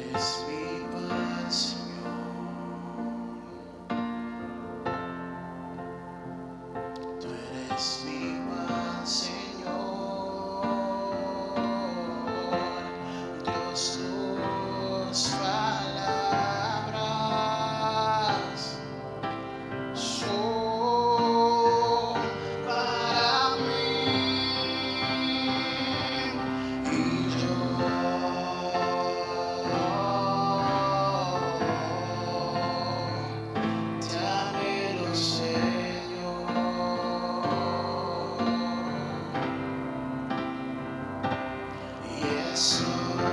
eres mi paz, Señor. Tú eres mi paz, Señor. Dios, tus palabras son para mí. Y yo te anhelo, Señor. Y estoy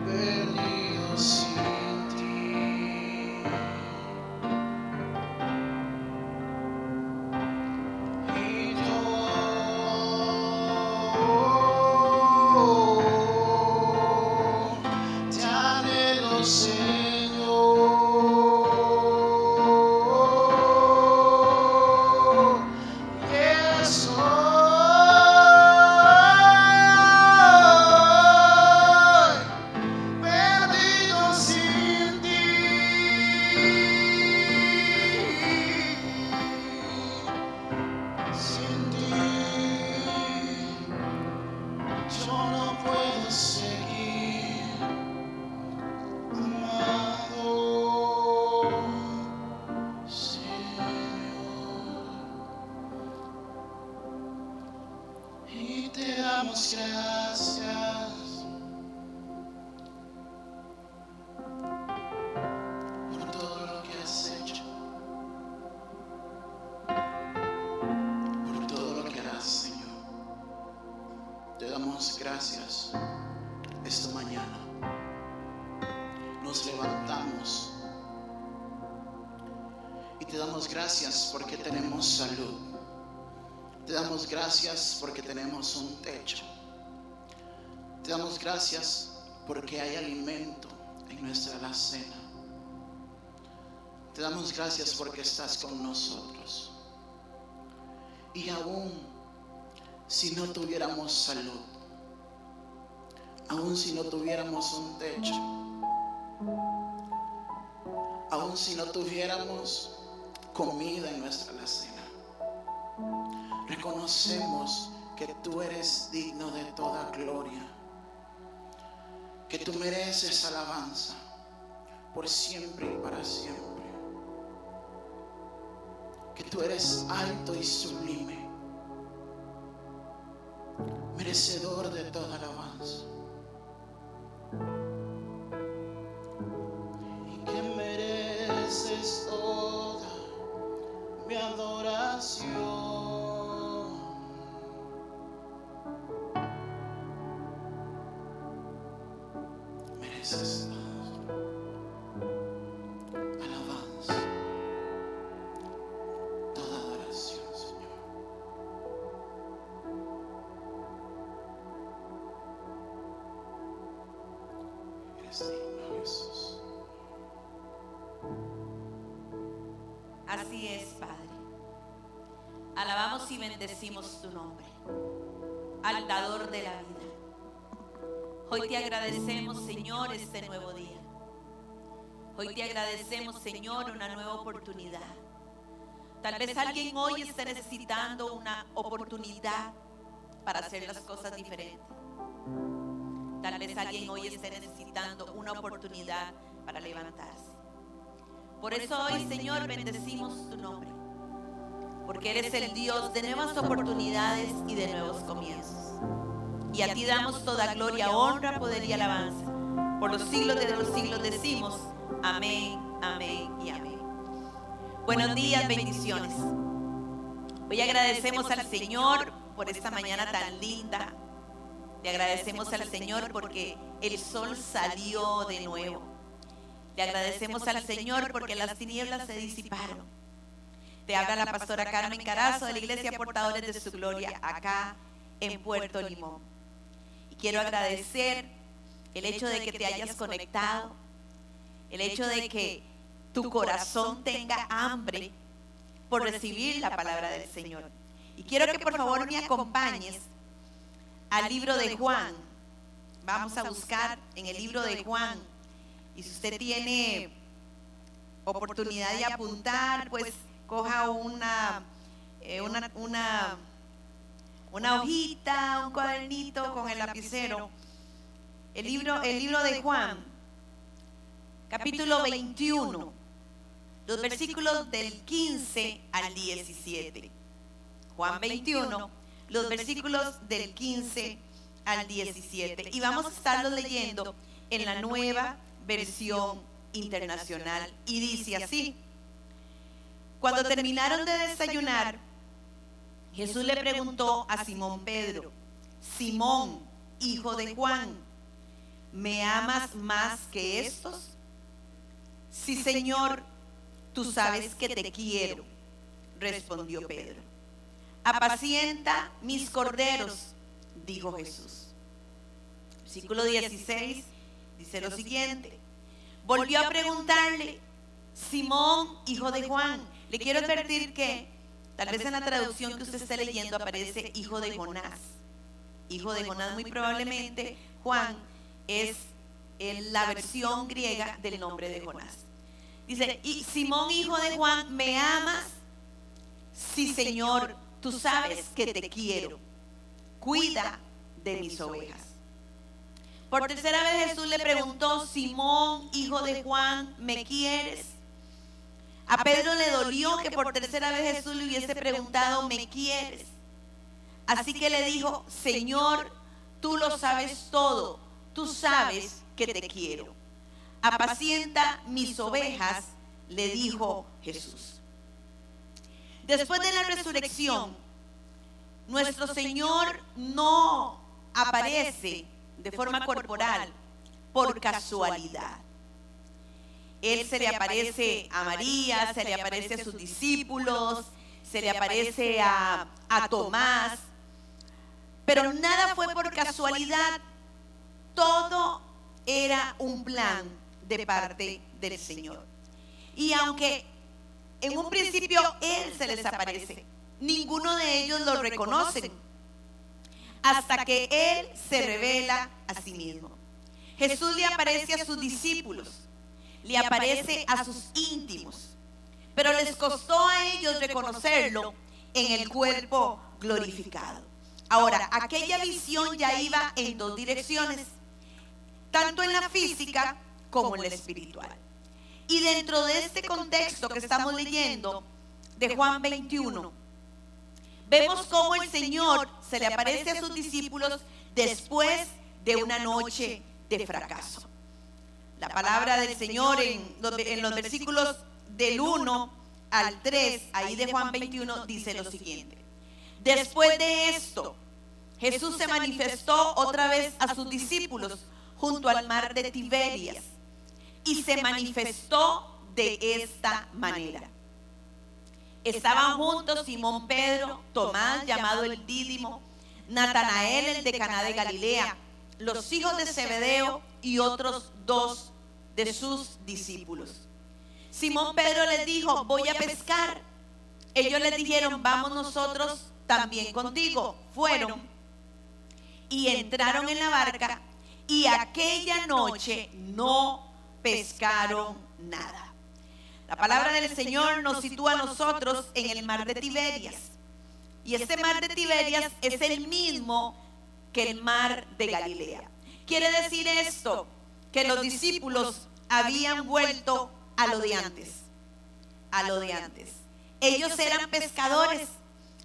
perdido sin ti. Y yo te anhelo, Señor. Y estoy perdido sin ti. Sin ti yo no puedo seguir, amado Señor. Y te damos gracias por todo lo que has hecho, por todo lo que harás, Señor. Te damos gracias esta mañana. Nos levantamos y te damos gracias porque tenemos salud. Te damos gracias porque tenemos un techo. Te damos gracias porque hay alimento en nuestra alacena. Te damos gracias porque estás con nosotros. Y aún si no tuviéramos salud, aún si no tuviéramos un techo, aún si no tuviéramos comida en nuestra alacena, reconocemos que tú eres digno de toda gloria, que tú mereces alabanza por siempre y para siempre, que tú eres alto y sublime, merecedor de toda alabanza, y que mereces toda mi adoración. Mereces alabanza, toda adoración, Señor. Eres digno, Jesús. Así es, Padre. Alabamos y bendecimos tu nombre, al dador de la vida. Hoy te agradecemos, Señor, este nuevo día. Hoy te agradecemos, Señor, una nueva oportunidad. Tal vez alguien hoy esté necesitando una oportunidad para hacer las cosas diferentes. Tal vez alguien hoy esté necesitando una oportunidad para levantarse. Por eso hoy, Señor, bendecimos tu nombre, porque eres el Dios de nuevas oportunidades y de nuevos comienzos. Y a ti damos toda gloria, honra, poder y alabanza. Por los siglos de los siglos decimos amén, amén y amén. Buenos días, bendiciones. Hoy agradecemos al Señor por esta mañana tan linda. Le agradecemos al Señor porque el sol salió de nuevo. Le agradecemos al Señor porque las tinieblas se disiparon. Te habla la pastora Carmen Carazo de la Iglesia Portadores de su Gloria, acá en Puerto Limón. Y quiero agradecer el hecho de que te hayas conectado, el hecho de que tu corazón tenga hambre por recibir la palabra del Señor. Y quiero que por favor me acompañes al libro de Juan. Vamos a buscar en el libro de Juan. Y si usted tiene oportunidad de apuntar, pues coja una hojita, un cuadernito con el lapicero. El libro de Juan, capítulo 21, los versículos del 15 al 17. Juan 21, los versículos del 15 al 17. Y vamos a estarlos leyendo en la Nueva Versión Internacional. Y dice así: cuando terminaron de desayunar, Jesús le preguntó a Simón Pedro: Simón, hijo de Juan, ¿me amas más que estos? Sí, Señor, tú sabes que te quiero, respondió Pedro. Apacienta mis corderos, dijo Jesús. Versículo 16 dice lo siguiente: volvió a preguntarle: Simón, hijo de Juan. Le quiero advertir que tal vez en la traducción que usted esté leyendo aparece hijo de Jonás. Hijo de Jonás, muy probablemente Juan es la versión griega del nombre de Jonás. Dice: y Simón, hijo de Juan, ¿me amas? Sí, Señor, tú sabes que te quiero. Cuida de mis ovejas. Por tercera vez Jesús le preguntó: Simón, hijo de Juan, ¿me quieres? A Pedro le dolió que por tercera vez Jesús le hubiese preguntado: ¿me quieres? Así que le dijo: Señor, tú lo sabes todo, tú sabes que te quiero. Apacienta mis ovejas, le dijo Jesús. Después de la resurrección, nuestro Señor no aparece de forma corporal por casualidad. Él se le aparece a María, se le aparece a sus discípulos, se le aparece a Tomás, pero nada fue por casualidad. Todo era un plan de parte del Señor. Y aunque en un principio Él se les aparece, ninguno de ellos lo reconocen hasta que Él se revela a sí mismo. Jesús le aparece a sus discípulos, le aparece a sus íntimos, pero les costó a ellos reconocerlo en el cuerpo glorificado. Ahora, aquella visión ya iba en dos direcciones, tanto en la física como en la espiritual. Y dentro de este contexto que estamos leyendo de Juan 21, vemos cómo el Señor se le aparece a sus discípulos después de una noche de fracaso. La palabra del Señor en los versículos del 1 al 3, ahí de Juan 21, dice lo siguiente: después de esto, Jesús se manifestó otra vez a sus discípulos junto al mar de Tiberias, y se manifestó de esta manera. Estaban juntos Simón Pedro, Tomás llamado el Dídimo, Natanael el de Caná de Galilea, los hijos de Zebedeo y otros dos de sus discípulos. Simón Pedro les dijo: voy a pescar. Ellos les dijeron: vamos nosotros también contigo. Fueron y entraron en la barca, y aquella noche no pescaron nada. La palabra del Señor nos sitúa a nosotros en el mar de Tiberias, y este mar de Tiberias es el mismo que el mar de Galilea. Quiere decir esto, que los discípulos habían vuelto a lo de antes, Ellos eran pescadores,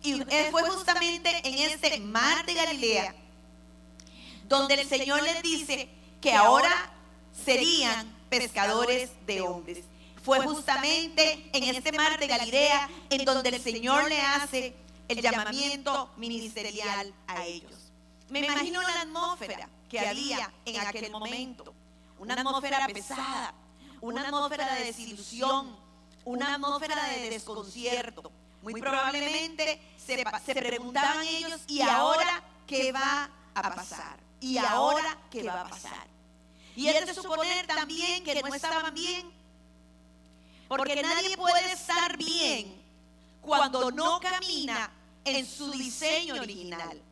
y fue justamente en este mar de Galilea donde el Señor les dice que ahora serían pescadores de hombres. Fue justamente en este mar de Galilea en donde el Señor le hace el llamamiento ministerial a ellos. Me imagino la atmósfera que había en aquel momento, una atmósfera pesada, una atmósfera de desilusión, una atmósfera de desconcierto. Muy probablemente se preguntaban ellos: ¿y ahora qué va a pasar? ¿Y ahora qué va a pasar? Y es de suponer también que no estaban bien, porque nadie puede estar bien cuando no camina en su diseño original.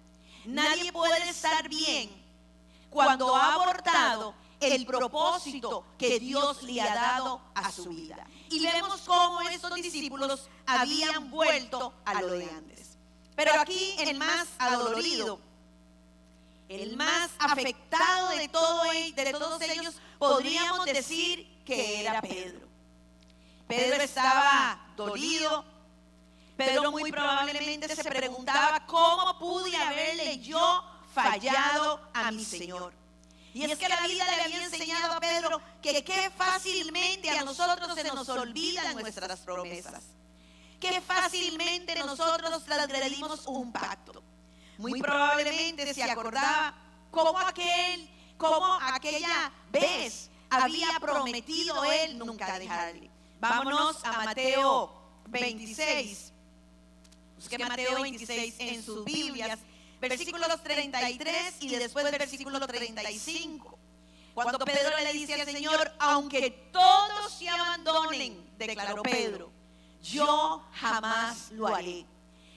nadie puede estar bien cuando ha abortado el propósito que Dios le ha dado a su vida. Y vemos cómo estos discípulos habían vuelto a lo de antes. Pero aquí el más adolorido, el más afectado de todos ellos, podríamos decir que era Pedro. Pedro estaba dolido. Pedro muy probablemente se preguntaba: ¿cómo pude haberle yo fallado a mi Señor? Y es que la vida le había enseñado a Pedro que qué fácilmente a nosotros se nos olvidan nuestras promesas. Qué fácilmente nosotros transgredimos un pacto. Muy probablemente se acordaba cómo aquella vez había prometido él nunca dejarle. Vámonos a Mateo 26. Busque Mateo 26 en sus Biblias, versículos 33 y después versículo 35. Cuando Pedro le dice al Señor: aunque todos se abandonen, declaró Pedro, yo jamás lo haré.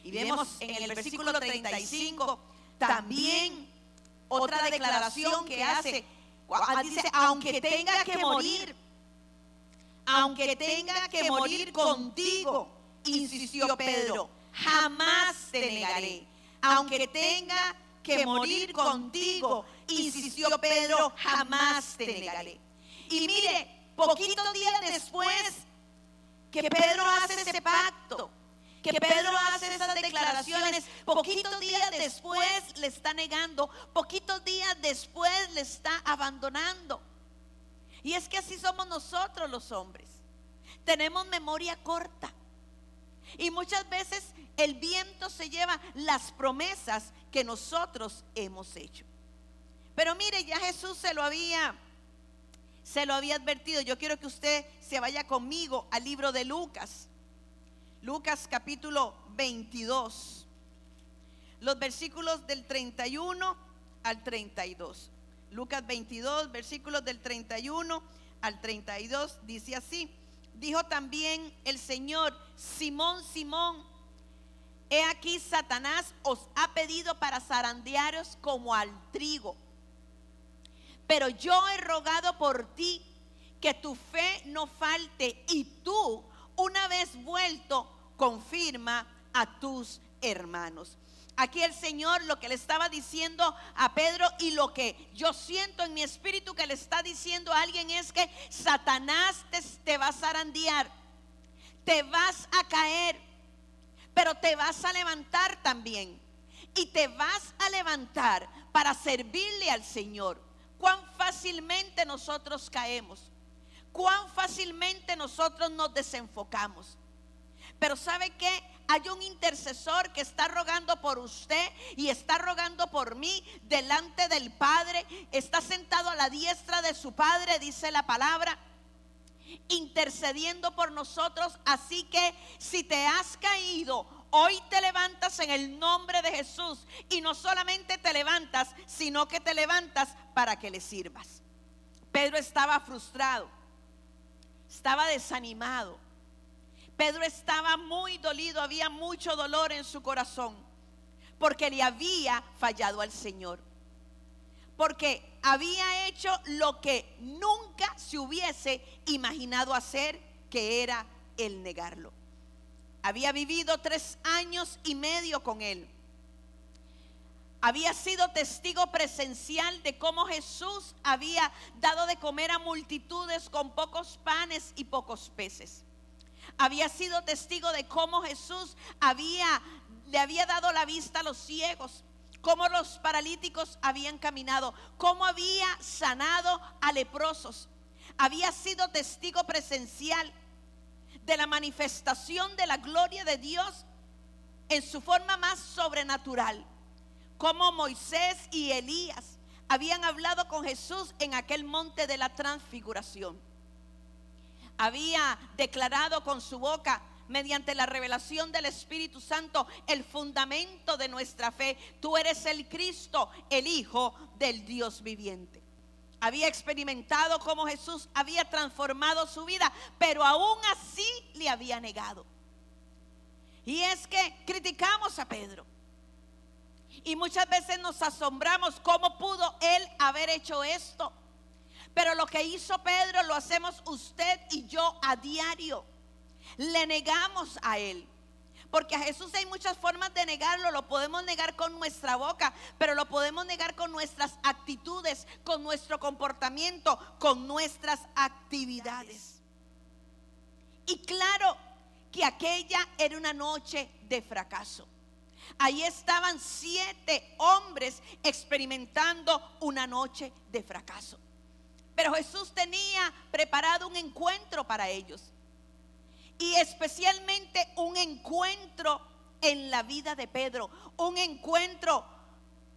Y vemos en el versículo 35 también otra declaración que hace. Dice: aunque tenga que morir contigo, insistió Pedro, jamás te negaré. Aunque tenga que morir contigo, insistió Pedro, jamás te negaré. Y mire, poquitos días después que Pedro hace ese pacto, que Pedro hace esas declaraciones, poquitos días después le está negando, poquitos días después le está abandonando. Y es que así somos nosotros los hombres. Tenemos memoria corta. Y muchas veces el viento se lleva las promesas que nosotros hemos hecho. Pero mire, ya Jesús se lo había advertido. Yo quiero que usted se vaya conmigo al libro de Lucas. Lucas capítulo 22. Los versículos del 31 al 32. Lucas 22, versículos del 31 al 32, dice así: dijo también el Señor: Simón, Simón, he aquí Satanás os ha pedido para zarandearos como al trigo. Pero yo he rogado por ti que tu fe no falte, y tú, una vez vuelto, confirma a tus hermanos. Aquí el Señor lo que le estaba diciendo a Pedro, y lo que yo siento en mi espíritu que le está diciendo a alguien, es que Satanás te va a zarandear, te vas a caer, pero te vas a levantar también. Y te vas a levantar para servirle al Señor. Cuán fácilmente nosotros caemos, cuán fácilmente nosotros nos desenfocamos. Pero ¿sabe qué? Hay un intercesor que está rogando por usted y está rogando por mí delante del Padre. Está sentado a la diestra de su Padre, dice la palabra, intercediendo por nosotros. Así que si te has caído, hoy te levantas en el nombre de Jesús. Y no solamente te levantas, sino que te levantas para que le sirvas. Pedro estaba frustrado, estaba desanimado. Pedro estaba muy dolido, había mucho dolor en su corazón, porque le había fallado al Señor, porque había hecho lo que nunca se hubiese imaginado hacer, que era el negarlo. Había vivido 3 años y medio con él. Había sido testigo presencial de cómo Jesús había dado de comer a multitudes con pocos panes y pocos peces. Había sido testigo de cómo Jesús le había dado la vista a los ciegos, cómo los paralíticos habían caminado, cómo había sanado a leprosos. Había sido testigo presencial de la manifestación de la gloria de Dios en su forma más sobrenatural, como Moisés y Elías habían hablado con Jesús en aquel monte de la transfiguración. Había declarado con su boca, mediante la revelación del Espíritu Santo, el fundamento de nuestra fe: tú eres el Cristo, el Hijo del Dios viviente. Había experimentado cómo Jesús había transformado su vida, pero aún así le había negado. Y es que criticamos a Pedro Y muchas veces nos asombramos cómo pudo él haber hecho esto. Pero lo que hizo Pedro lo hacemos usted y yo a diario. Le negamos a él. Porque a Jesús hay muchas formas de negarlo. Lo podemos negar con nuestra boca, pero lo podemos negar con nuestras actitudes, con nuestro comportamiento, con nuestras actividades. Y claro que aquella era una noche de fracaso. Ahí estaban 7 hombres experimentando una noche de fracaso. Pero Jesús tenía preparado un encuentro para ellos. Y especialmente un encuentro en la vida de Pedro. Un encuentro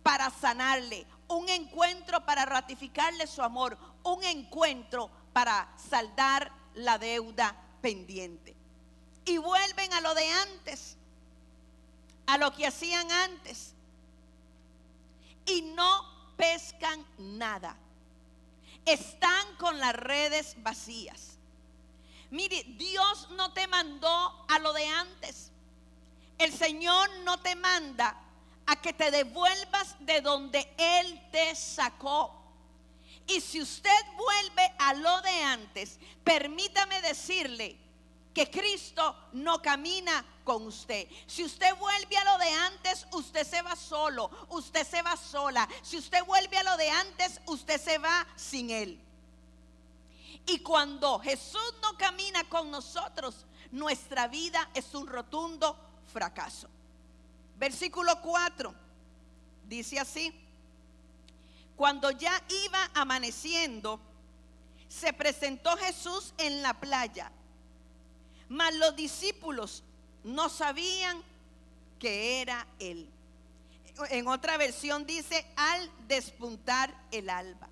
para sanarle. Un encuentro para ratificarle su amor. Un encuentro para saldar la deuda pendiente. Y vuelven a lo de antes. A lo que hacían antes. Y no pescan nada. Están con las redes vacías. Mire, Dios no te mandó a lo de antes. El Señor no te manda a que te devuelvas de donde Él te sacó. Y si usted vuelve a lo de antes, permítame decirle que Cristo no camina con usted. Si usted vuelve a lo de antes, usted se va solo, usted se va sola. Si usted vuelve a lo de antes, usted se va sin Él. Y cuando Jesús no camina con nosotros, nuestra vida es un rotundo fracaso. Versículo 4 dice así: cuando ya iba amaneciendo, se presentó Jesús en la playa, mas los discípulos no sabían que era Él. En otra versión dice: al despuntar el alba,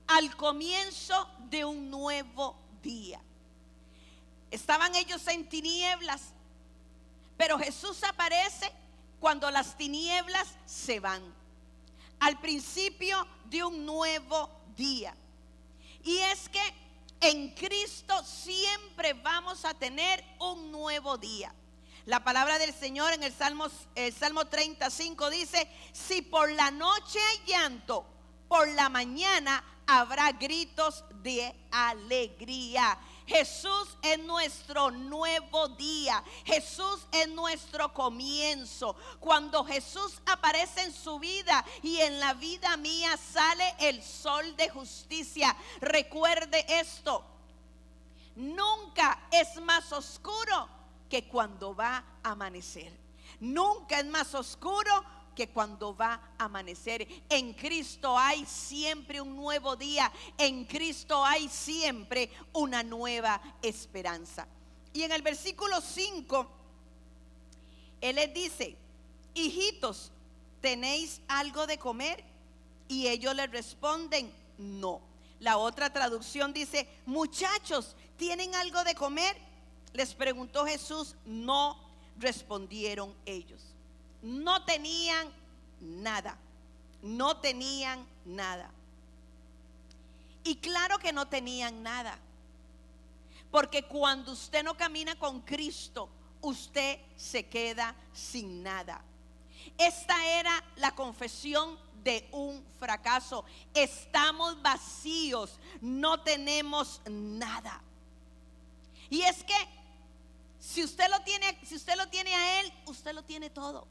al comienzo de un nuevo día. Estaban ellos en tinieblas, pero Jesús aparece cuando las tinieblas se van, al principio de un nuevo día. Y es que en Cristo siempre vamos a tener un nuevo día. La palabra del Señor en el Salmo 35 dice: si por la noche hay llanto, por la mañana habrá gritos de alegría. Jesús es nuestro nuevo día. Jesús es nuestro comienzo. Cuando Jesús aparece en su vida y en la vida mía, sale el sol de justicia. Recuerde esto: nunca es más oscuro que cuando va a amanecer. Nunca es más oscuro que cuando va a amanecer. En Cristo hay siempre un nuevo día. En Cristo hay siempre una nueva esperanza. Y en el versículo 5, Él les dice: hijitos, ¿tenéis algo de comer? Y ellos le responden: no. La otra traducción dice: muchachos, ¿tienen algo de comer? Les preguntó Jesús. No respondieron ellos. No tenían nada. No tenían nada. Y claro que no tenían nada, porque cuando usted no camina con Cristo, usted se queda sin nada. Esta era la confesión de un fracaso. Estamos vacíos, no tenemos nada. Y es que si usted lo tiene a Él, usted lo tiene todo.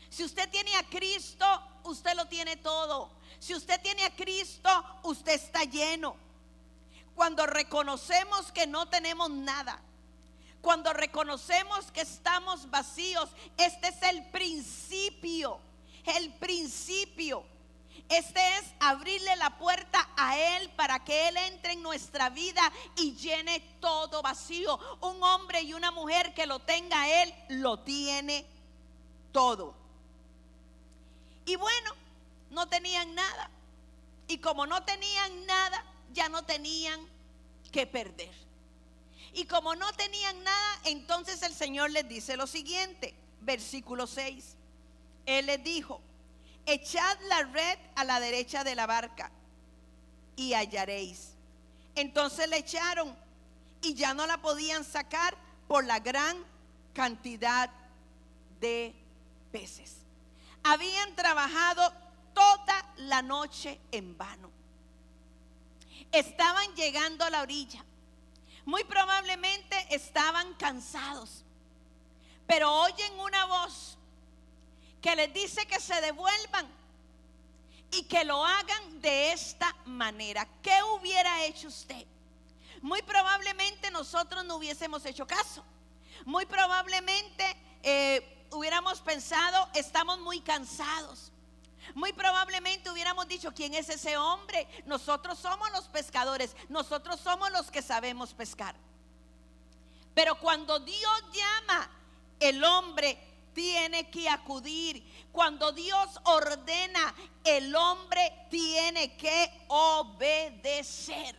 Si usted tiene a Cristo, usted lo tiene todo. Si usted tiene a Cristo, usted está lleno. Cuando reconocemos que no tenemos nada, cuando reconocemos que estamos vacíos, este es el principio. El principio. Este es abrirle la puerta a Él para que Él entre en nuestra vida y llene todo vacío. Un hombre y una mujer que lo tenga a Él, lo tiene todo. Y bueno, no tenían nada. Y como no tenían nada, ya no tenían que perder. Y como no tenían nada, entonces el Señor les dice lo siguiente, versículo 6. Él les dijo: echad la red a la derecha de la barca y hallaréis. Entonces la echaron y ya no la podían sacar por la gran cantidad de peces. habían trabajado toda la noche en vano. Estaban llegando a la orilla. Muy probablemente estaban cansados, pero oyen una voz que les dice que se devuelvan y que lo hagan de esta manera. ¿Qué hubiera hecho usted? Muy probablemente nosotros no hubiésemos hecho caso. Muy probablemente hubiéramos pensado, estamos muy cansados. Muy probablemente hubiéramos dicho, ¿quién es ese hombre? Nosotros somos los pescadores, nosotros somos los que sabemos pescar. Pero cuando Dios llama, el hombre tiene que acudir. Cuando Dios ordena, el hombre tiene que obedecer.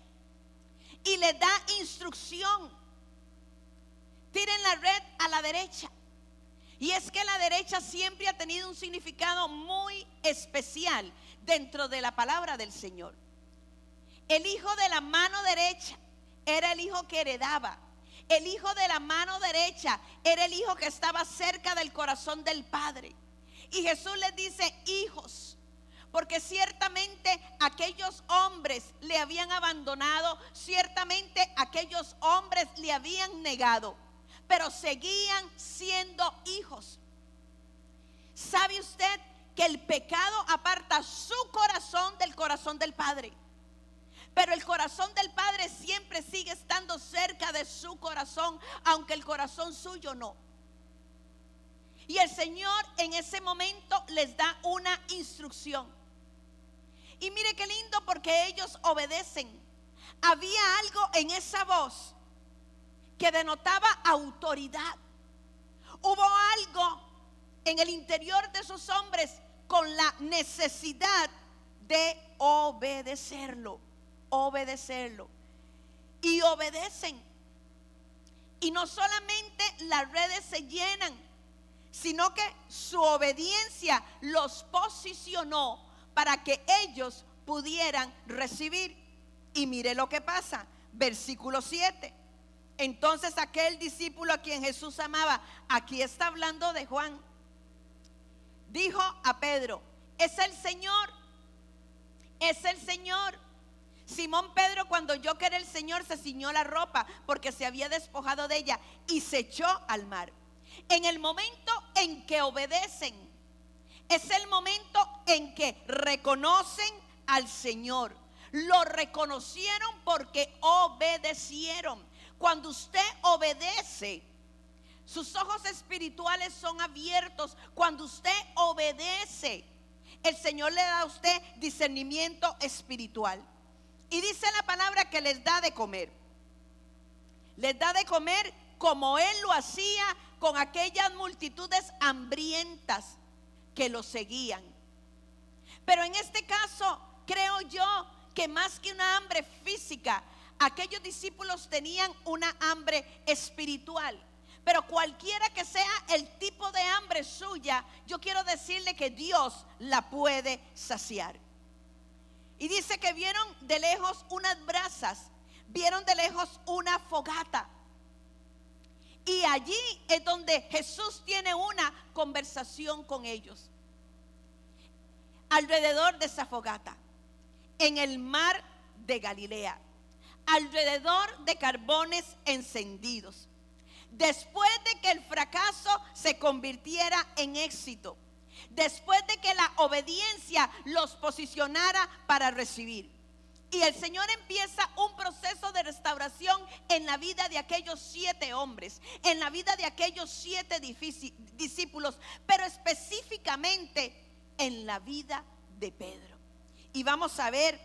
Y le da instrucción: tiren la red a la derecha. Y es que la derecha siempre ha tenido un significado muy especial dentro de la palabra del Señor. El hijo de la mano derecha era el hijo que heredaba. El hijo de la mano derecha era el hijo que estaba cerca del corazón del Padre. Y Jesús les dice hijos, porque ciertamente aquellos hombres le habían abandonado, ciertamente aquellos hombres le habían negado, pero seguían siendo hijos. ¿Sabe usted que el pecado aparta su corazón del corazón del Padre? Pero el corazón del Padre siempre sigue estando cerca de su corazón, aunque el corazón suyo no. Y el Señor en ese momento les da una instrucción. Y mire qué lindo, porque ellos obedecen. Había algo en esa voz que denotaba autoridad. Hubo algo en el interior de esos hombres con la necesidad de obedecerlo. Y obedecen. Y no solamente las redes se llenan, sino que su obediencia los posicionó para que ellos pudieran recibir. Y mire lo que pasa, versículo 7. Entonces aquel discípulo a quien Jesús amaba, aquí está hablando de Juan, dijo a Pedro: es el Señor, es el Señor. Simón Pedro, cuando oyó que era el Señor, se ciñó la ropa porque se había despojado de ella y se echó al mar. En el momento en que obedecen, es el momento en que reconocen al Señor. Lo reconocieron porque obedecieron. Cuando usted obedece, sus ojos espirituales son abiertos. Cuando usted obedece, el Señor le da a usted discernimiento espiritual. Y dice la palabra que les da de comer. Les da de comer como Él lo hacía con aquellas multitudes hambrientas que lo seguían. Pero en este caso, creo yo que más que una hambre física, aquellos discípulos tenían una hambre espiritual. Pero cualquiera que sea el tipo de hambre suya, yo quiero decirle que Dios la puede saciar. Y dice que vieron de lejos unas brasas, vieron de lejos una fogata. Y allí es donde Jesús tiene una conversación con ellos. Alrededor de esa fogata, en el mar de Galilea, alrededor de carbones encendidos, después de que el fracaso se convirtiera en éxito, después de que la obediencia los posicionara para recibir. Y el Señor empieza un proceso de restauración en la vida de aquellos 7 hombres, en la vida de aquellos 7 discípulos, pero específicamente en la vida de Pedro. Y vamos a ver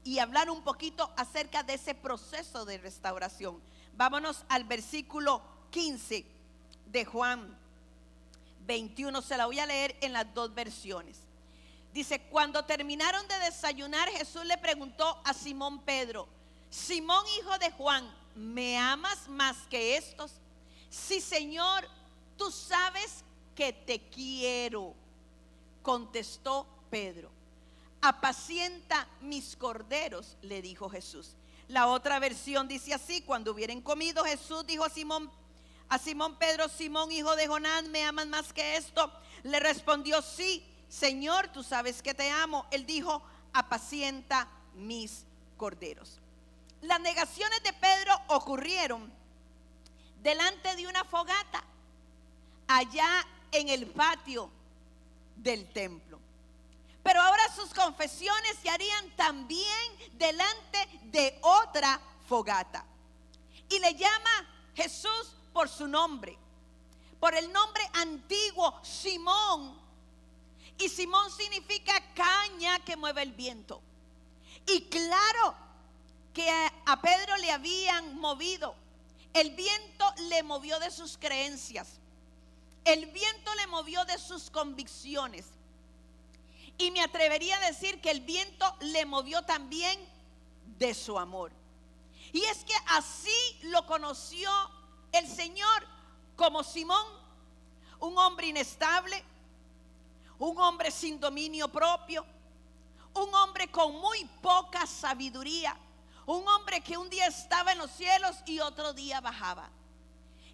y hablar un poquito acerca de ese proceso de restauración. Vámonos al versículo 15 de Juan 21, se la voy a leer en las dos versiones. Dice: cuando terminaron de desayunar, Jesús le preguntó a Simón Pedro: Simón, hijo de Juan, ¿me amas más que estos? Sí, Señor, tú sabes que te quiero, contestó Pedro. Apacienta mis corderos, le dijo Jesús. La otra versión dice así: cuando hubieran comido, Jesús dijo a Simón: a Simón Pedro: Simón, hijo de Jonás, ¿me amas más que esto? Le respondió: sí, Señor, tú sabes que te amo. Él dijo: apacienta mis corderos. Las negaciones de Pedro ocurrieron delante de una fogata, allá en el patio del templo. Pero ahora sus confesiones se harían también delante de otra fogata. Y le llama Jesús por su nombre, por el nombre antiguo, Simón. Y Simón significa caña que mueve el viento. Y claro que a Pedro le habían movido. El viento le movió de sus creencias. El viento le movió de sus convicciones. Y me atrevería a decir que el viento le movió también de su amor. Y es que así lo conoció el Señor, como Simón, un hombre inestable, un hombre sin dominio propio, un hombre con muy poca sabiduría, un hombre que un día estaba en los cielos y otro día bajaba.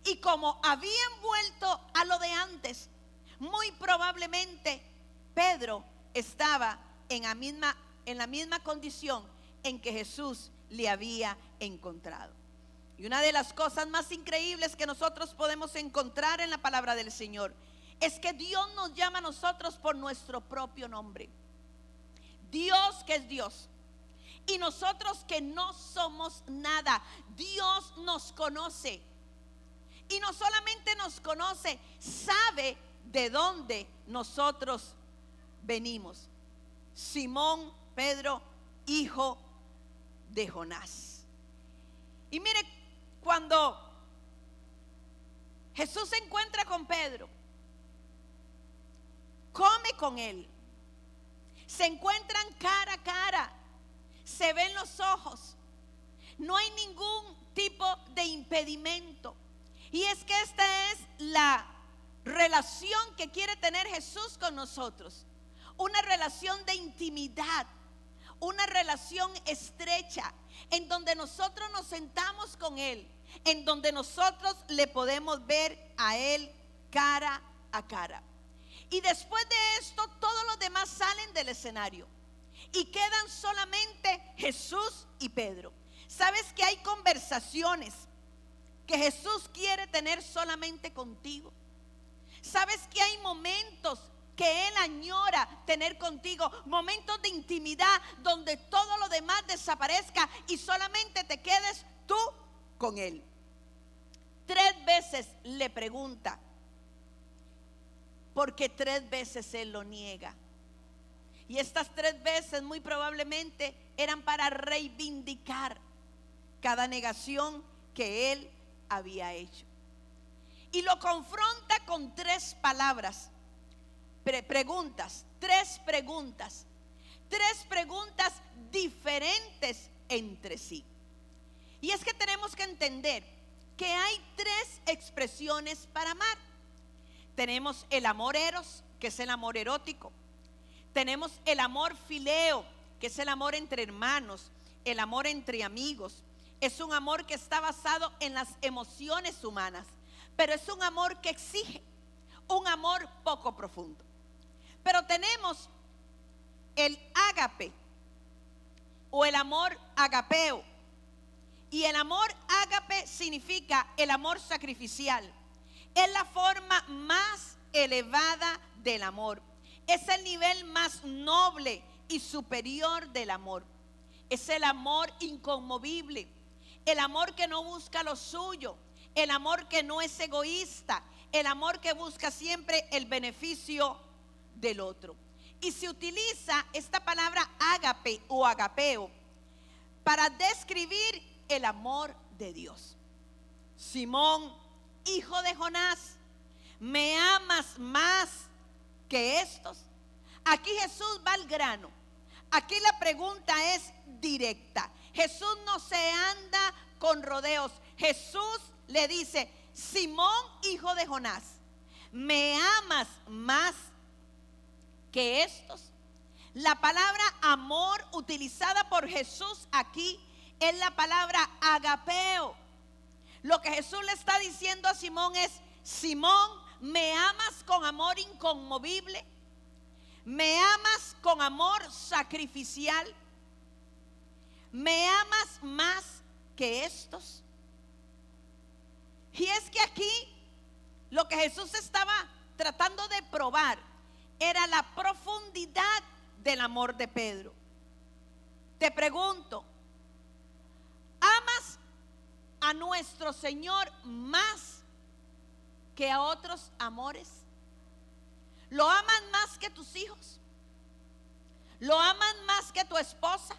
Y como habían vuelto a lo de antes, muy probablemente Pedro estaba en la misma condición en que Jesús le había encontrado. Y una de las cosas más increíbles que nosotros podemos encontrar en la palabra del Señor es que Dios nos llama a nosotros por nuestro propio nombre. Dios, que es Dios, y nosotros que no somos nada. Dios nos conoce. Y no solamente nos conoce, sabe de dónde nosotros venimos. Simón, Pedro, hijo de Jonás. Y mire, cuando Jesús se encuentra con Pedro, come con él, se encuentran cara a cara, se ven los ojos, no hay ningún tipo de impedimento. Y es que esta es la relación que quiere tener Jesús con nosotros. Una relación de intimidad, una relación estrecha, en donde nosotros nos sentamos con Él, en donde nosotros le podemos ver a Él cara a cara. Y después de esto, todos los demás salen del escenario y quedan solamente Jesús y Pedro. ¿Sabes que hay conversaciones que Jesús quiere tener solamente contigo? ¿Sabes que hay momentos que Él añora tener contigo? Momentos de intimidad donde todo lo demás desaparezca y solamente te quedes tú con Él. 3 veces le pregunta, porque 3 veces Él lo niega. Y estas 3 veces muy probablemente eran para reivindicar cada negación que Él había hecho. Y lo confronta con 3 palabras, preguntas, 3 preguntas, 3 preguntas diferentes entre sí. Y es que tenemos que entender que hay 3 expresiones para amar. Tenemos el amor eros, que es el amor erótico. Tenemos el amor fileo, que es el amor entre hermanos, el amor entre amigos. Es un amor que está basado en las emociones humanas, pero es un amor que exige, un amor poco profundo. Pero tenemos el ágape o el amor agapeo. Y el amor ágape significa el amor sacrificial. Es la forma más elevada del amor. Es el nivel más noble y superior del amor. Es el amor inconmovible. El amor que no busca lo suyo. El amor que no es egoísta. El amor que busca siempre el beneficio del otro. Y se utiliza esta palabra ágape o agapeo para describir el amor de Dios. Simón, hijo de Jonás, ¿me amas más que estos? Aquí Jesús va al grano. Aquí la pregunta es directa. Jesús no se anda con rodeos. Jesús le dice: Simón, hijo de Jonás, ¿me amas más que estos? La palabra amor utilizada por Jesús aquí es la palabra agapeo. Lo que Jesús le está diciendo a Simón es: Simón, ¿me amas con amor inconmovible? ¿Me amas con amor sacrificial? ¿Me amas más que estos? Y es que aquí lo que Jesús estaba tratando de probar era la profundidad del amor de Pedro. Te pregunto, ¿amas a nuestro Señor más que a otros amores? ¿Lo aman más que tus hijos? ¿Lo aman más que tu esposa?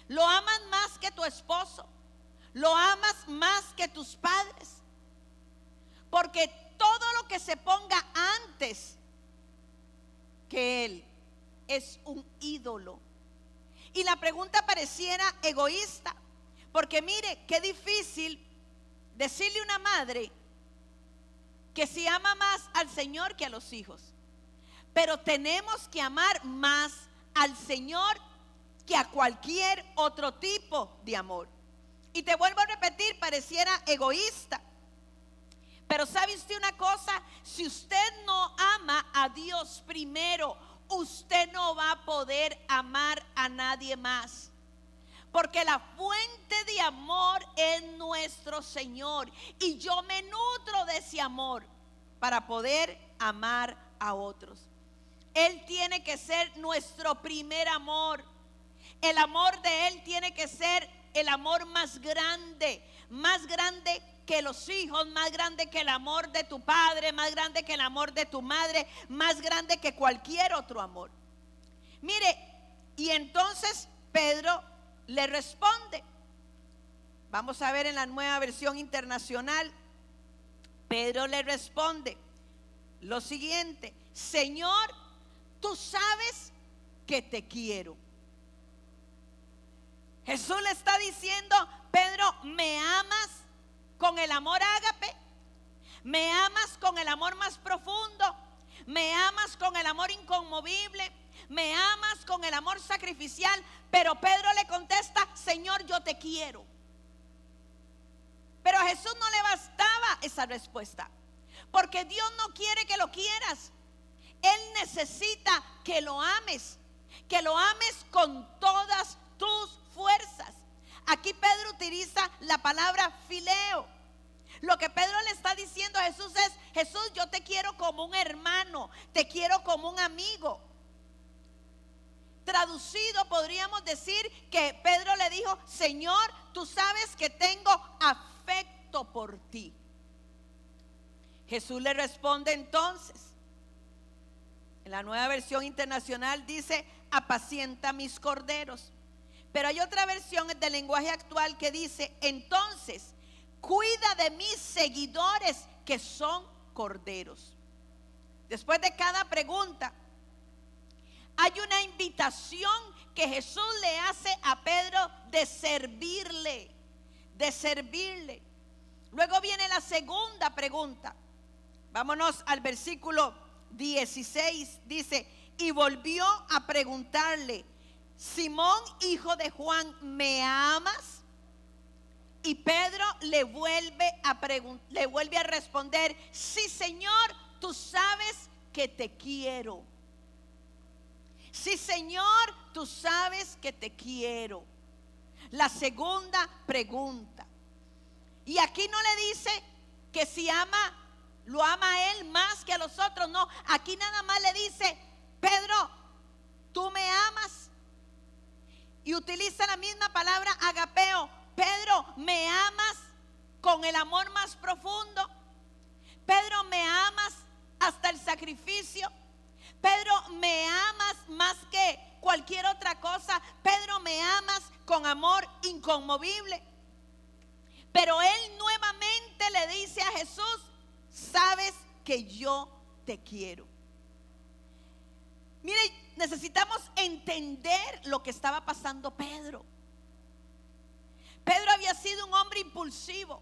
¿Lo aman más que tu esposo? ¿Lo amas más que tus padres? Porque todo lo que se ponga antes que Él es un ídolo. Y la pregunta pareciera egoísta, porque mire, qué difícil decirle a una madre que si ama más al Señor que a los hijos. Pero tenemos que amar más al Señor que a cualquier otro tipo de amor. Y te vuelvo a repetir, pareciera egoísta. Pero ¿sabe usted una cosa? Si usted no ama a Dios primero, usted no va a poder amar a nadie más. Porque la fuente de amor es nuestro Señor. Y yo me nutro de ese amor para poder amar a otros. Él tiene que ser nuestro primer amor. El amor de Él tiene que ser el amor más grande que los hijos, más grande que el amor de tu padre, más grande que el amor de tu madre, más grande que cualquier otro amor. Mire, y entonces Pedro le responde. Vamos a ver en la Nueva Versión Internacional. Pedro le responde lo siguiente: Señor, tú sabes que te quiero. Jesús le está diciendo: Pedro, ¿me amas con el amor ágape? ¿Me amas con el amor más profundo? ¿Me amas con el amor inconmovible? ¿Me amas con el amor sacrificial? Pero Pedro le contesta: Señor, yo te quiero. Pero a Jesús no le bastaba esa respuesta, porque Dios no quiere que lo quieras. Él necesita que lo ames con todas tus fuerzas. Aquí Pedro utiliza la palabra fileo. Lo que Pedro le está diciendo a Jesús es: Jesús, yo te quiero como un hermano, te quiero como un amigo. Traducido, podríamos decir que Pedro le dijo: Señor, tú sabes que tengo afecto por ti. Jesús le responde entonces, en la Nueva Versión Internacional dice: apacienta mis corderos. Pero hay otra versión del lenguaje actual que dice: entonces, cuida de mis seguidores que son corderos. Después de cada pregunta hay una invitación que Jesús le hace a Pedro de servirle. Luego viene la segunda pregunta. Vámonos al versículo 16. Dice: y volvió a preguntarle: Simón, hijo de Juan, ¿me amas? Y Pedro le vuelve a responder: sí, Señor, tú sabes que te quiero. Sí, Señor, tú sabes que te quiero. La segunda pregunta. Y aquí no le dice que si lo ama a él más que a los otros. No, aquí nada más le dice: Pedro, ¿tú me amas? Y utiliza la misma palabra agapeo. Pedro, ¿me amas con el amor más profundo? Pedro, ¿me amas hasta el sacrificio? Pedro, ¿me amas más que cualquier otra cosa? Pedro, ¿me amas con amor inconmovible? Pero él nuevamente le dice a Jesús: sabes que yo te quiero. Mire, necesitamos entender lo que estaba pasando Pedro. Pedro había sido un hombre impulsivo.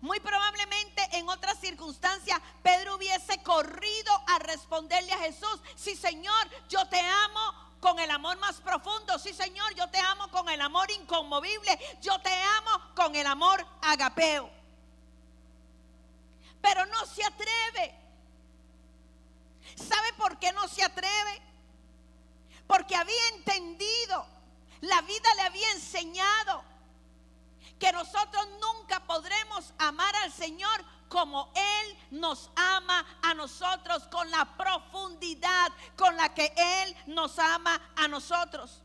Muy probablemente en otras circunstancias Pedro hubiese corrido a responderle a Jesús: sí, Señor, yo te amo con el amor más profundo. Sí, Señor, yo te amo con el amor inconmovible. Yo te amo con el amor agapeo. Pero no se atreve. ¿Sabe por qué no se atreve? Porque había entendido, la vida le había enseñado que nosotros nunca podremos amar al Señor como Él nos ama a nosotros, con la profundidad con la que Él nos ama a nosotros.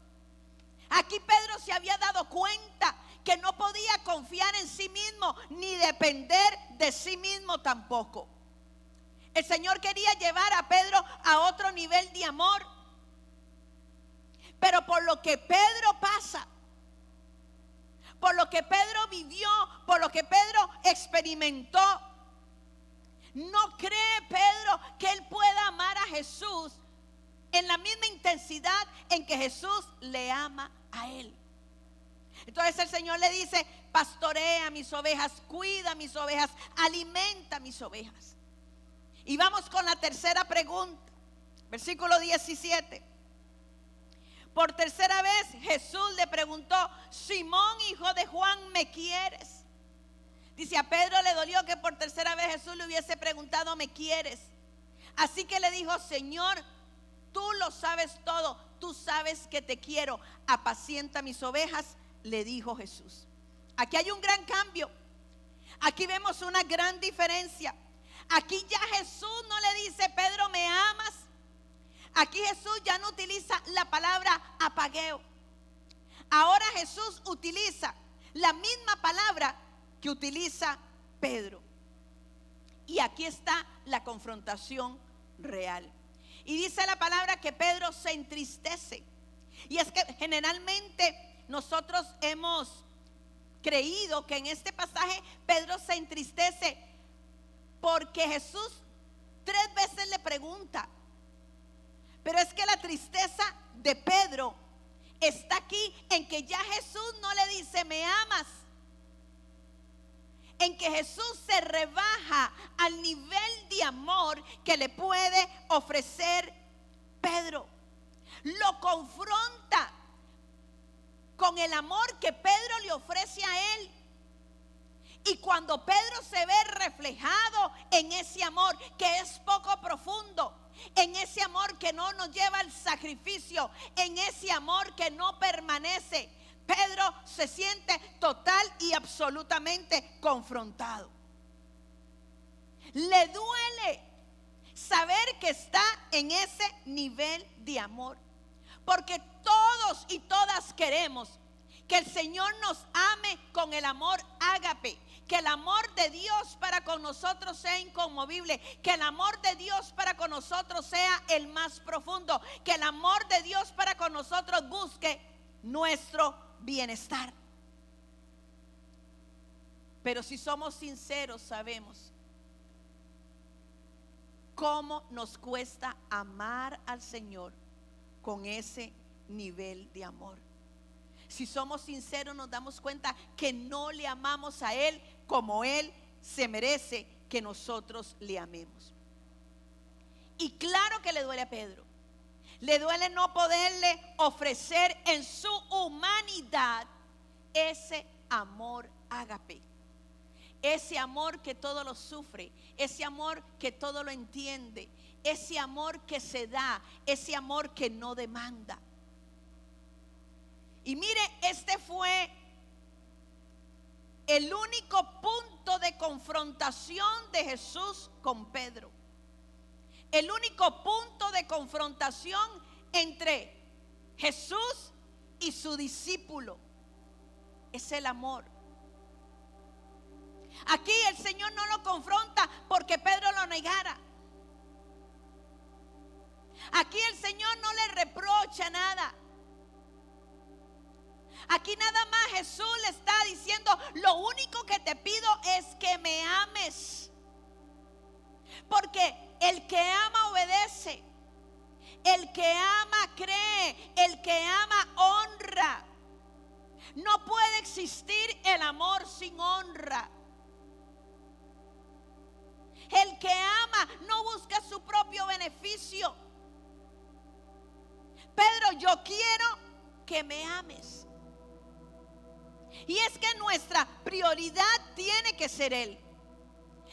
Aquí Pedro se había dado cuenta que no podía confiar en sí mismo, ni depender de sí mismo tampoco. El Señor quería llevar a Pedro a otro nivel de amor. Pero por lo que Pedro pasa, por lo que Pedro vivió, por lo que Pedro experimentó, no cree Pedro que él pueda amar a Jesús en la misma intensidad en que Jesús le ama a él. Entonces el Señor le dice: pastorea mis ovejas, cuida mis ovejas, alimenta mis ovejas. Y vamos con la tercera pregunta, versículo 17. Por tercera vez Jesús le preguntó: Simón, hijo de Juan, ¿me quieres? Dice, a Pedro le dolió que por tercera vez Jesús le hubiese preguntado: ¿me quieres? Así que le dijo: Señor, tú lo sabes todo, tú sabes que te quiero, apacienta mis ovejas, le dijo Jesús. Aquí hay un gran cambio. Aquí vemos una gran diferencia. Aquí ya Jesús no le dice: Pedro, ¿me amas? Aquí Jesús ya no utiliza la palabra apageo. Ahora Jesús utiliza la misma palabra que utiliza Pedro. Y aquí está la confrontación real. Y dice la palabra que Pedro se entristece. Y es que generalmente nosotros hemos creído que en este pasaje Pedro se entristece porque Jesús 3 veces le pregunta. Pero es que la tristeza de Pedro está aquí en que ya Jesús no le dice: ¿me amas? En que Jesús se rebaja al nivel de amor que le puede ofrecer Pedro. Lo confronta con el amor que Pedro le ofrece a él. Y cuando Pedro se ve reflejado en ese amor que es poco profundo, en ese amor que no nos lleva al sacrificio, en ese amor que no permanece, Pedro se siente total y absolutamente confrontado. Le duele saber que está en ese nivel de amor, porque todos y todas queremos que el Señor nos ame con el amor ágape, que el amor de Dios para con nosotros sea inconmovible, que el amor de Dios para con nosotros sea el más profundo, que el amor de Dios para con nosotros busque nuestro bienestar. Pero si somos sinceros, sabemos cómo nos cuesta amar al Señor con ese nivel de amor. Si somos sinceros, nos damos cuenta que no le amamos a Él como Él se merece que nosotros le amemos. Y claro que le duele a Pedro. Le duele no poderle ofrecer en su humanidad ese amor ágape. Ese amor que todo lo sufre, ese amor que todo lo entiende, ese amor que se da, ese amor que no demanda. Y mire, este fue el único punto de confrontación de Jesús con Pedro. El único punto de confrontación entre Jesús y su discípulo es el amor. Aquí el Señor no lo confronta porque Pedro lo negara. Aquí el Señor no le reprocha nada. Aquí nada más Jesús le está diciendo: lo único que te pido es que me ames. Porque el que ama obedece, el que ama cree, el que ama honra. No puede existir el amor sin honra. El que ama no busca su propio beneficio. Pedro, yo quiero que me ames. Y es que nuestra prioridad tiene que ser Él.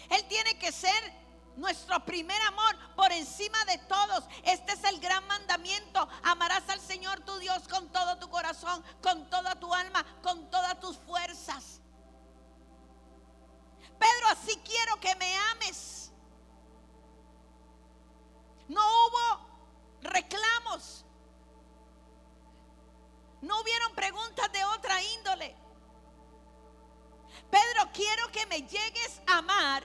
Él tiene que ser nuestro primer amor por encima de todos. Este es el gran mandamiento: amarás al Señor tu Dios con todo tu corazón, con toda tu alma, con todas tus fuerzas. Pedro, así quiero que me ames. No hubo reclamos, no hubieron preguntas de otra índole. Pedro, quiero que me llegues a amar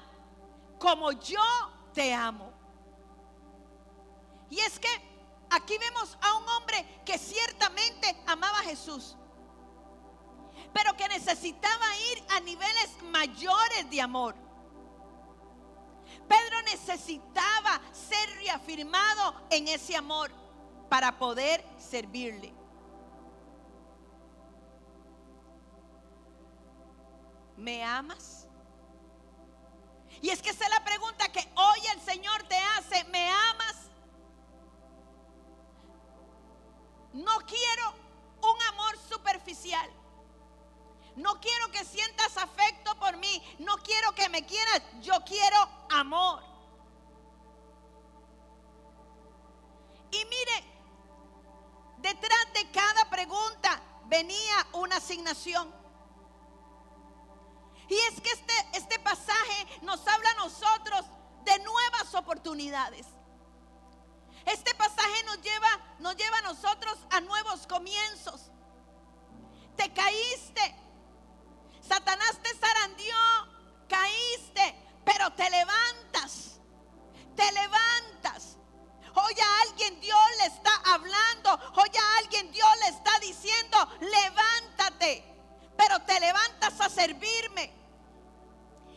como yo te amo. Y es que aquí vemos a un hombre que ciertamente amaba a Jesús, pero que necesitaba ir a niveles mayores de amor. Pedro necesitaba ser reafirmado en ese amor para poder servirle. ¿Me amas? Y es que esa es la pregunta que hoy el Señor te hace. ¿Me amas? No quiero un amor superficial. No quiero que sientas afecto por mí. No quiero que me quieras. Yo quiero amor. Y mire, detrás de cada pregunta venía una asignación. Y es que este pasaje nos habla a nosotros de nuevas oportunidades. Este pasaje nos lleva a nosotros a nuevos comienzos. Te caíste, Satanás te zarandeó, caíste, pero te levantas. Te levantas. Hoy a alguien Dios le está hablando. Hoy a alguien Dios le está diciendo: levántate. Pero te levantas a servirme.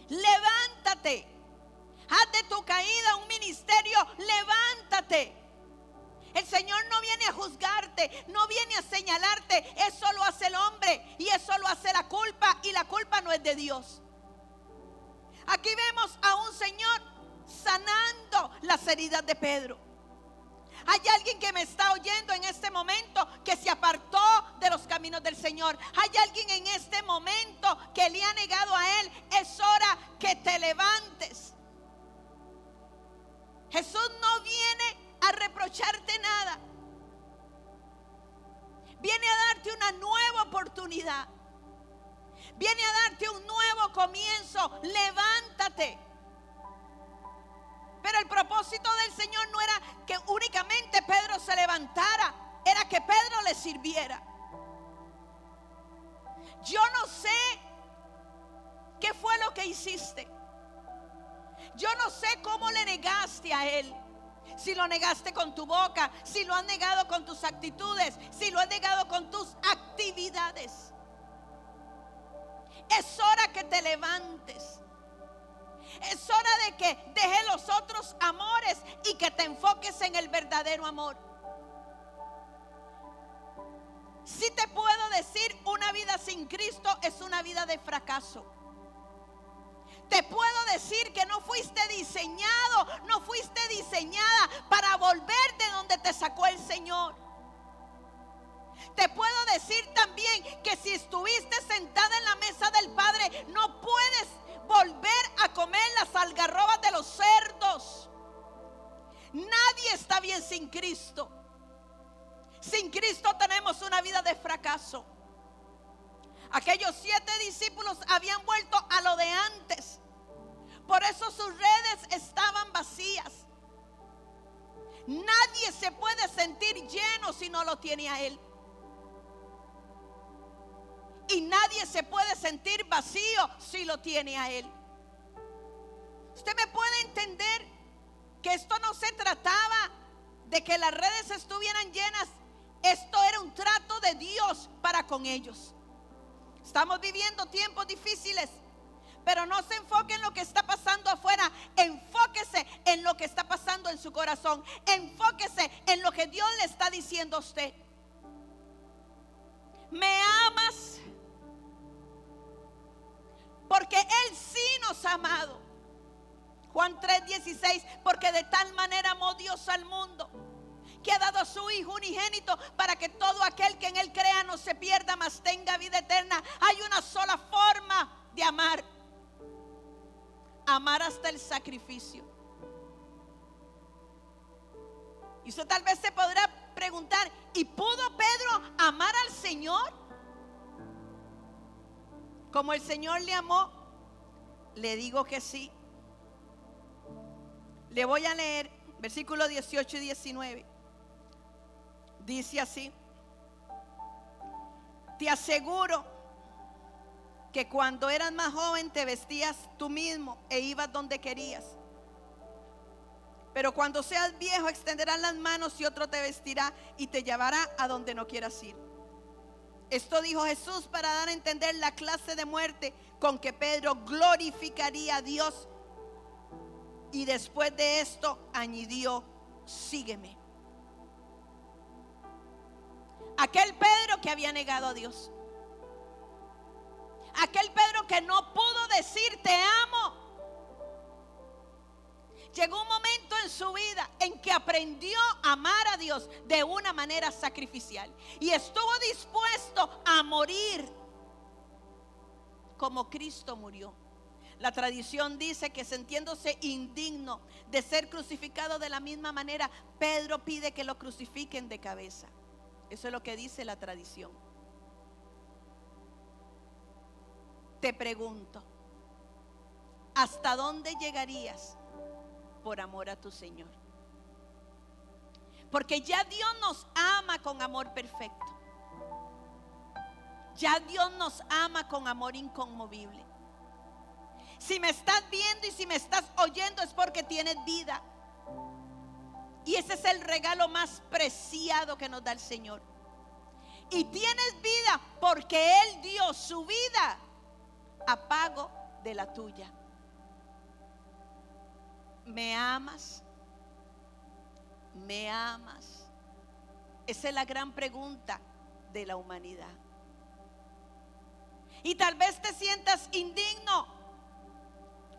Levántate. Haz de tu caída un ministerio. Levántate. El Señor no viene a juzgarte, no viene a señalarte. Eso lo hace el hombre y eso lo hace la culpa, y la culpa no es de Dios. Aquí vemos a un Señor sanando las heridas de Pedro. Hay alguien que me está oyendo en este momento que se apartó de los caminos del Señor. Hay alguien en este momento que le ha negado a Él. Es hora que te levantes. Jesús no viene a reprocharte nada. Viene a darte una nueva oportunidad. Viene a darte un nuevo comienzo. Levántate. Pero el propósito del Señor no era que únicamente Pedro se levantara, era que Pedro le sirviera. Yo no sé qué fue lo que hiciste. Yo no sé cómo le negaste a Él. Si lo negaste con tu boca, si lo has negado con tus actitudes, si lo has negado con tus actividades. Es hora que te levantes. Es hora de que dejes los otros amores y que te enfoques en el verdadero amor. Sí te puedo decir, una vida sin Cristo es una vida de fracaso. Te puedo decir que no fuiste diseñado, no fuiste diseñada para volver de donde te sacó el Señor. Te puedo decir también que si estuviste sentada en la mesa del Padre, no puedes volver a comer las algarrobas de los cerdos. Nadie está bien sin Cristo. Sin Cristo tenemos una vida de fracaso. Aquellos 7 discípulos habían vuelto a lo de antes. Por eso sus redes estaban vacías. Nadie se puede sentir lleno si no lo tiene a Él. Y nadie se puede sentir vacío si lo tiene a Él. Usted me puede entender que esto no se trataba de que las redes estuvieran llenas. Esto era un trato de Dios para con ellos. Estamos viviendo tiempos difíciles, pero no se enfoque en lo que está pasando afuera. Enfóquese en lo que está pasando en su corazón. Enfóquese en lo que Dios le está diciendo a usted. ¿Me amas? Porque Él sí nos ha amado. Juan 3:16, porque de tal manera amó Dios al mundo, que ha dado a su Hijo unigénito para que todo aquel que en Él crea no se pierda, mas tenga vida eterna. Hay una sola forma de amar. Amar hasta el sacrificio. Y usted tal vez se podrá preguntar, ¿y pudo Pedro amar al Señor como el Señor le amó? Le digo que sí. Le voy a leer versículos 18 y 19. Dice así: te aseguro que cuando eras más joven te vestías tú mismo e ibas donde querías. Pero cuando seas viejo extenderás las manos y otro te vestirá y te llevará a donde no quieras ir. Esto dijo Jesús para dar a entender la clase de muerte con que Pedro glorificaría a Dios. Y después de esto añadió: sígueme. Aquel Pedro que había negado a Dios. Aquel Pedro que no pudo decir te amo. Llegó un momento en su vida en que aprendió a amar a Dios de una manera sacrificial. Y estuvo dispuesto a morir como Cristo murió. La tradición dice que, sintiéndose indigno de ser crucificado de la misma manera, Pedro pide que lo crucifiquen de cabeza. Eso es lo que dice la tradición. Te pregunto, ¿hasta dónde llegarías por amor a tu Señor? Porque ya Dios nos ama con amor perfecto. Ya Dios nos ama con amor inconmovible. Si me estás viendo y si me estás oyendo es porque tienes vida. Y ese es el regalo más preciado que nos da el Señor. Y tienes vida porque Él dio su vida a pago de la tuya. ¿Me amas? ¿Me amas? Esa es la gran pregunta de la humanidad. Y tal vez te sientas indigno,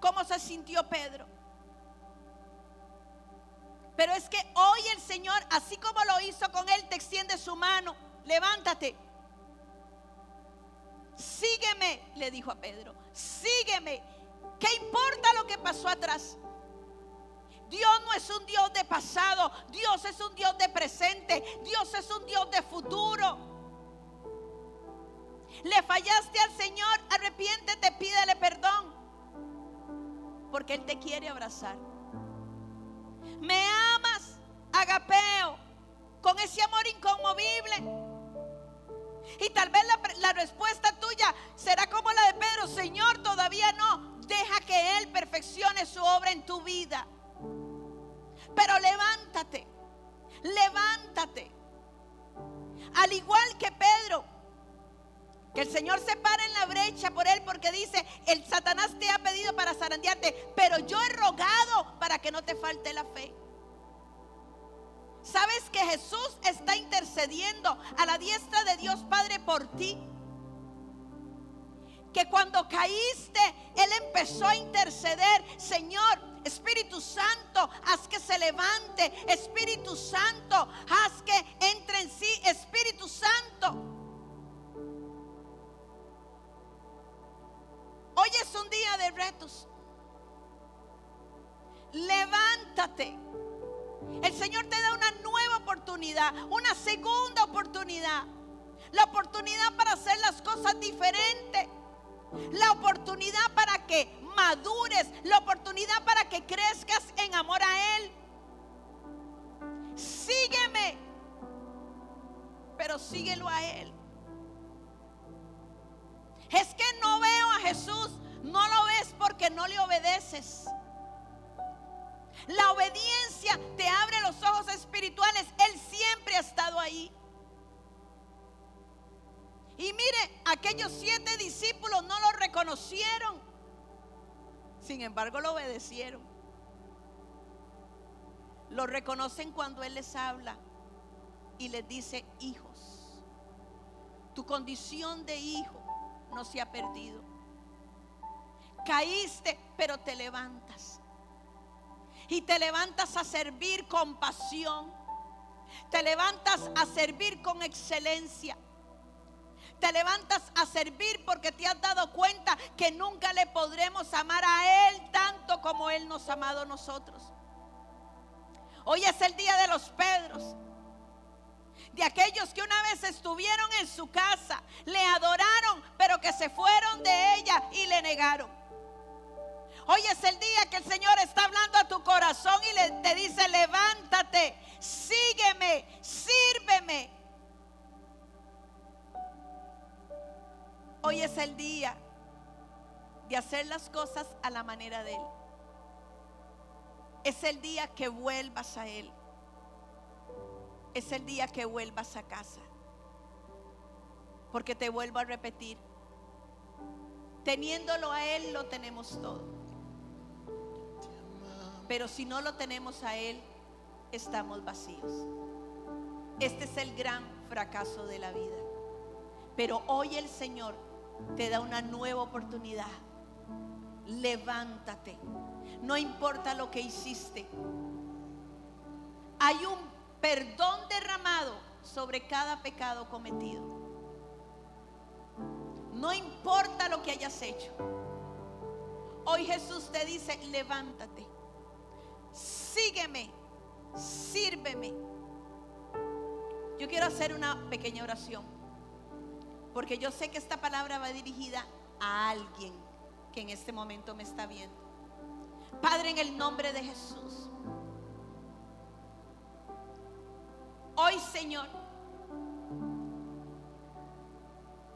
como se sintió Pedro. Pero es que hoy el Señor, así como lo hizo con él, te extiende su mano. Levántate. Sígueme, le dijo a Pedro. Sígueme. ¿Qué importa lo que pasó atrás? Dios no es un Dios de pasado. Dios es un Dios de presente. Dios es un Dios de futuro. Le fallaste al Señor, arrepiéntete, pídele perdón, porque Él te quiere abrazar. ¿Me amas? Agapeo, con ese amor inconmovible. Y tal vez la respuesta tuya será como la de Pedro: Señor, todavía no. Deja que Él perfeccione su obra en tu vida. Pero levántate, levántate. Al igual que Pedro, que el Señor se para en la brecha por él, porque dice: el Satanás te ha pedido para zarandearte, pero yo he rogado para que no te falte la fe. ¿Sabes que Jesús está intercediendo a la diestra de Dios Padre por ti? Que cuando caíste, Él empezó a interceder. Señor, Espíritu Santo, haz que se levante. Espíritu Santo, haz que entre en sí. Espíritu Santo. Hoy es un día de retos. Levántate. El Señor te da una nueva oportunidad, una segunda oportunidad. La oportunidad para hacer las cosas diferentes. La oportunidad para que madures. La oportunidad para que crezcas en amor a Él. Sígueme, pero síguelo a Él. Es que no veo a Jesús. No lo ves porque no le obedeces. La obediencia te abre los ojos espirituales. Él siempre ha estado ahí. Y mire, aquellos 7 discípulos no lo reconocieron. Sin embargo, lo obedecieron. Lo reconocen cuando Él les habla y les dice: hijos, tu condición de hijo no se ha perdido. Caíste, pero te levantas. Y te levantas a servir con pasión. Te levantas a servir con excelencia. Te levantas a servir porque te has dado cuenta que nunca le podremos amar a Él tanto como Él nos ha amado a nosotros. Hoy es el día de los Pedros, de aquellos que una vez estuvieron en su casa, le adoraron, pero que se fueron de ella y le negaron. Hoy es el día que el Señor está hablando a tu corazón y te dice: levántate, sígueme, sírveme. Hoy es el día de hacer las cosas a la manera de Él. Es el día que vuelvas a Él. Es el día que vuelvas a casa. Porque te vuelvo a repetir, teniéndolo a Él lo tenemos todo. Pero si no lo tenemos a Él, estamos vacíos. Este es el gran fracaso de la vida. Pero hoy el Señor te da una nueva oportunidad. Levántate. No importa lo que hiciste. Hay un perdón derramado sobre cada pecado cometido. No importa lo que hayas hecho. Hoy Jesús te dice: levántate, sígueme, sírveme. Yo quiero hacer una pequeña oración, porque yo sé que esta palabra va dirigida a alguien que en este momento me está viendo. Padre, en el nombre de Jesús, hoy, Señor,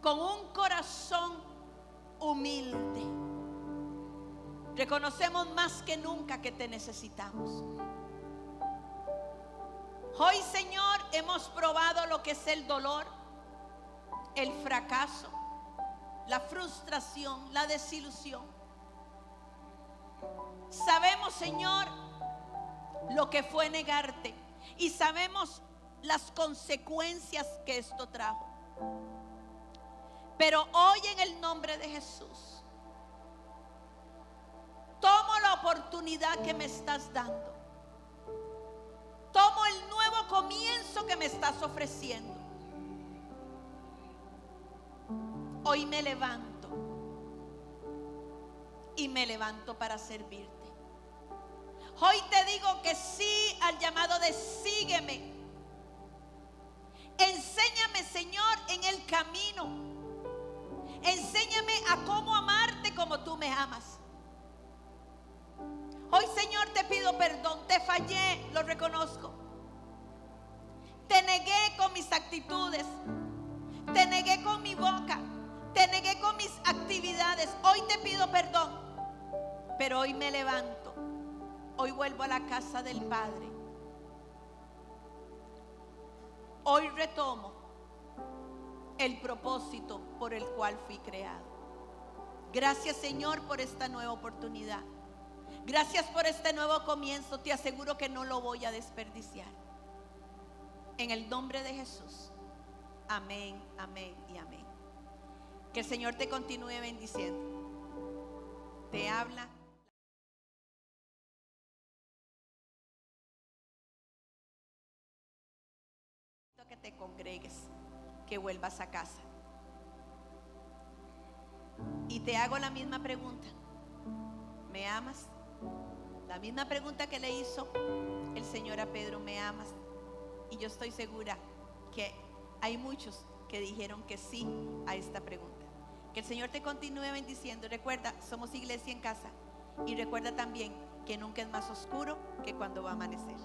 con un corazón humilde, reconocemos más que nunca que te necesitamos. Hoy, Señor, hemos probado lo que es el dolor, el fracaso, la frustración, la desilusión. Sabemos, Señor, lo que fue negarte, y sabemos las consecuencias que esto trajo. Pero hoy, en el nombre de Jesús, tomo la oportunidad que me estás dando. Tomo el nuevo comienzo que me estás ofreciendo. Hoy me levanto, y me levanto para servirte. Hoy te digo que sí al llamado de sígueme. Enséñame, Señor, en el camino. Enséñame a cómo amarte como tú me amas. Hoy, Señor, te pido perdón. Te fallé, lo reconozco. Te negué con mis actitudes. Te negué con mi boca. Te negué con mis actividades. Hoy te pido perdón. Pero hoy me levanto. Hoy vuelvo a la casa del Padre. Hoy retomo el propósito por el cual fui creado. Gracias, Señor, por esta nueva oportunidad. Gracias por este nuevo comienzo. Te aseguro que no lo voy a desperdiciar. En el nombre de Jesús. Amén, amén y amén. Que el Señor te continúe bendiciendo. Te habla. Que te congregues, que vuelvas a casa. Y te hago la misma pregunta: ¿me amas? La misma pregunta que le hizo el Señor a Pedro: ¿me amas? Y yo estoy segura que hay muchos que dijeron que sí a esta pregunta. Que el Señor te continúe bendiciendo. Recuerda, somos iglesia en casa. Y recuerda también que nunca es más oscuro que cuando va a amanecer.